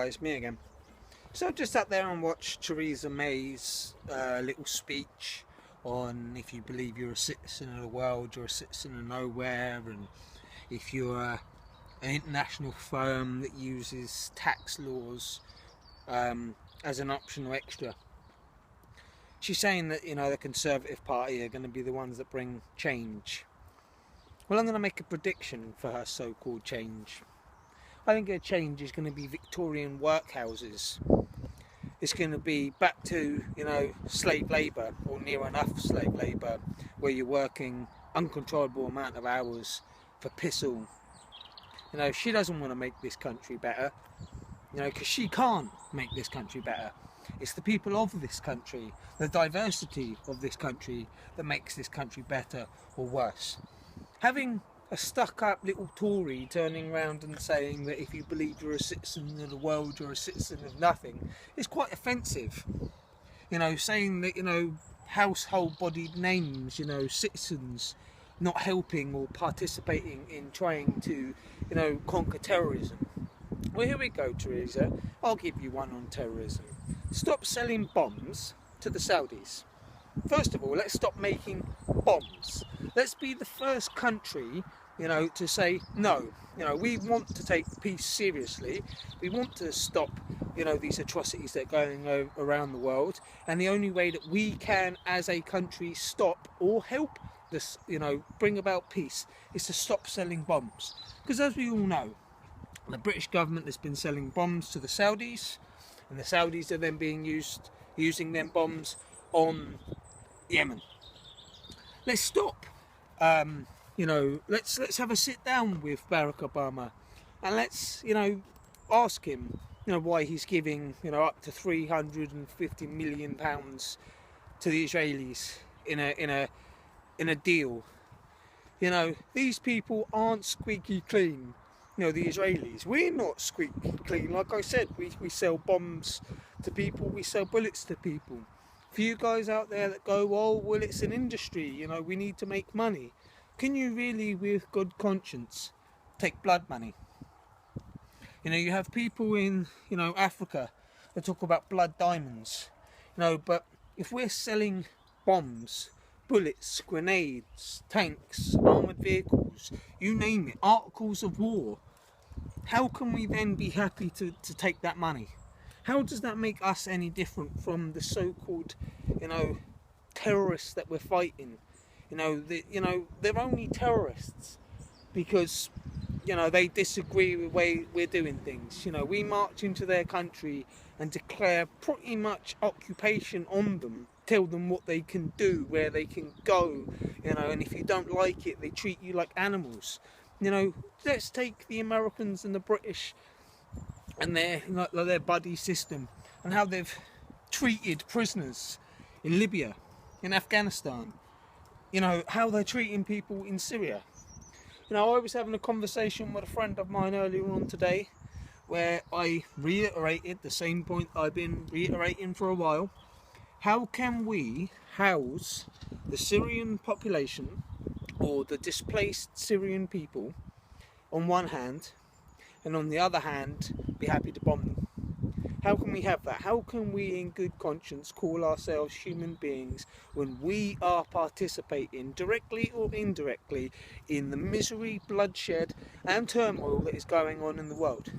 guys, me again. So I just sat there and watched Theresa May's little speech on if you believe you're a citizen of the world, you're a citizen of nowhere, and if you're an international firm that uses tax laws as an optional extra. She's saying that, the Conservative Party are going to be the ones that bring change. Well, I'm going to make a prediction for her so-called change. I think her change is going to be Victorian workhouses. It's going to be back to, slave labour, or near enough slave labour, where you're working uncontrollable amount of hours for piss all. She doesn't want to make this country better, because she can't make this country better. It's the people of this country, the diversity of this country, that makes this country better or worse. Having a stuck-up little Tory turning around and saying that if you believe you're a citizen of the world, you're a citizen of nothing, is quite offensive. Saying that, household-bodied names, citizens not helping or participating in trying to, conquer terrorism. Well, here we go, Theresa. I'll give you one on terrorism. Stop selling bombs to the Saudis. First of all, let's stop making bombs. Let's be the first country, to say, no, we want to take peace seriously. We want to stop, these atrocities that are going around the world. And the only way that we can, as a country, stop or help this, bring about peace is to stop selling bombs. Because as we all know, the British government has been selling bombs to the Saudis, and the Saudis are then using them bombs on Yemen. Let's stop. Let's have a sit down with Barack Obama, and let's ask him why he's giving up to £350 million to the Israelis in a deal. These people aren't squeaky clean. The Israelis, we're not squeaky clean. Like I said, we sell bombs to people, we sell bullets to people. For you guys out there that go, oh, well, it's an industry, we need to make money. Can you really, with good conscience, take blood money? You have people in, Africa that talk about blood diamonds. But if we're selling bombs, bullets, grenades, tanks, armoured vehicles, you name it, articles of war, how can we then be happy to take that money? How does that make us any different from the so-called, terrorists that we're fighting? They're only terrorists because, they disagree with the way we're doing things. We march into their country and declare pretty much occupation on them, tell them what they can do, where they can go, and if you don't like it, they treat you like animals. Let's take the Americans and the British and their buddy system and how they've treated prisoners in Libya, in Afghanistan, how they're treating people in Syria. I was having a conversation with a friend of mine earlier on today where I reiterated the same point I've been reiterating for a while. How can we house the Syrian population, or the displaced Syrian people, on one hand, and on the other hand, be happy to bomb them? How can we have that? How can we in good conscience call ourselves human beings when we are participating, directly or indirectly, in the misery, bloodshed and turmoil that is going on in the world?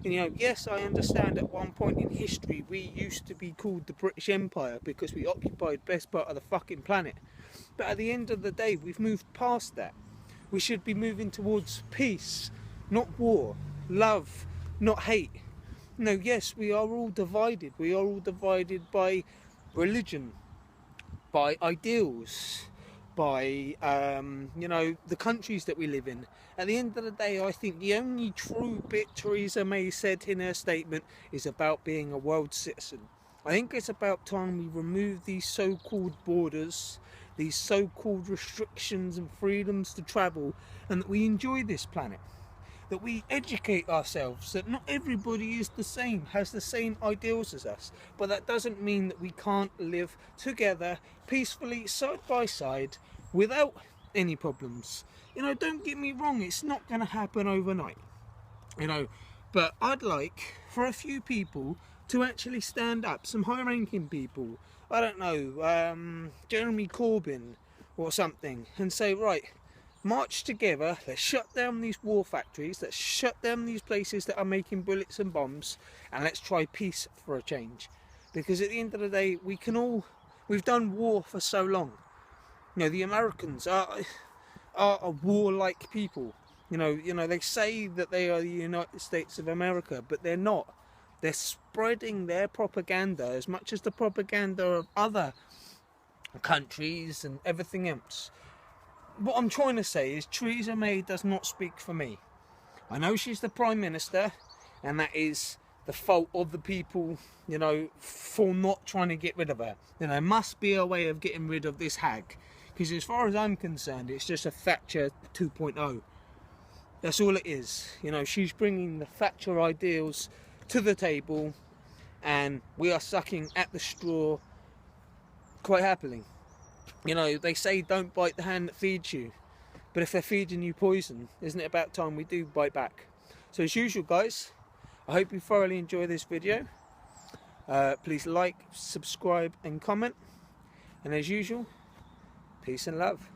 Yes, I understand at one point in history we used to be called the British Empire because we occupied the best part of the fucking planet. But at the end of the day, we've moved past that. We should be moving towards peace, not war, love, not hate. Yes, we are all divided. We are all divided by religion, by ideals, by, the countries that we live in. At the end of the day, I think the only true bit Theresa May said in her statement is about being a world citizen. I think it's about time we remove these so-called borders, these so-called restrictions and freedoms to travel, and that we enjoy this planet. That we educate ourselves, that not everybody is the same, has the same ideals as us, but that doesn't mean that we can't live together peacefully, side by side, without any problems. Don't get me wrong, it's not going to happen overnight. But I'd like for a few people to actually stand up, some high-ranking people, I don't know, Jeremy Corbyn or something, and say, right, march together, let's shut down these war factories, let's shut down these places that are making bullets and bombs, and let's try peace for a change. Because at the end of the day, we've done war for so long. You know, the Americans are a warlike people. You know, they say that they are the United States of America, but they're not. They're spreading their propaganda as much as the propaganda of other countries and everything else. What I'm trying to say is Theresa May does not speak for me. I know she's the Prime Minister, and that is the fault of the people, you know, for not trying to get rid of her. You know, there must be a way of getting rid of this hag. Because as far as I'm concerned, it's just a Thatcher 2.0. That's all it is. You know, she's bringing the Thatcher ideals to the table, and we are sucking at the straw quite happily. You know, they say don't bite the hand that feeds you, but if they're feeding you poison, isn't it about time we do bite back? So as usual, guys, I hope you thoroughly enjoy this video. Please like, subscribe and comment, and as usual, peace and love.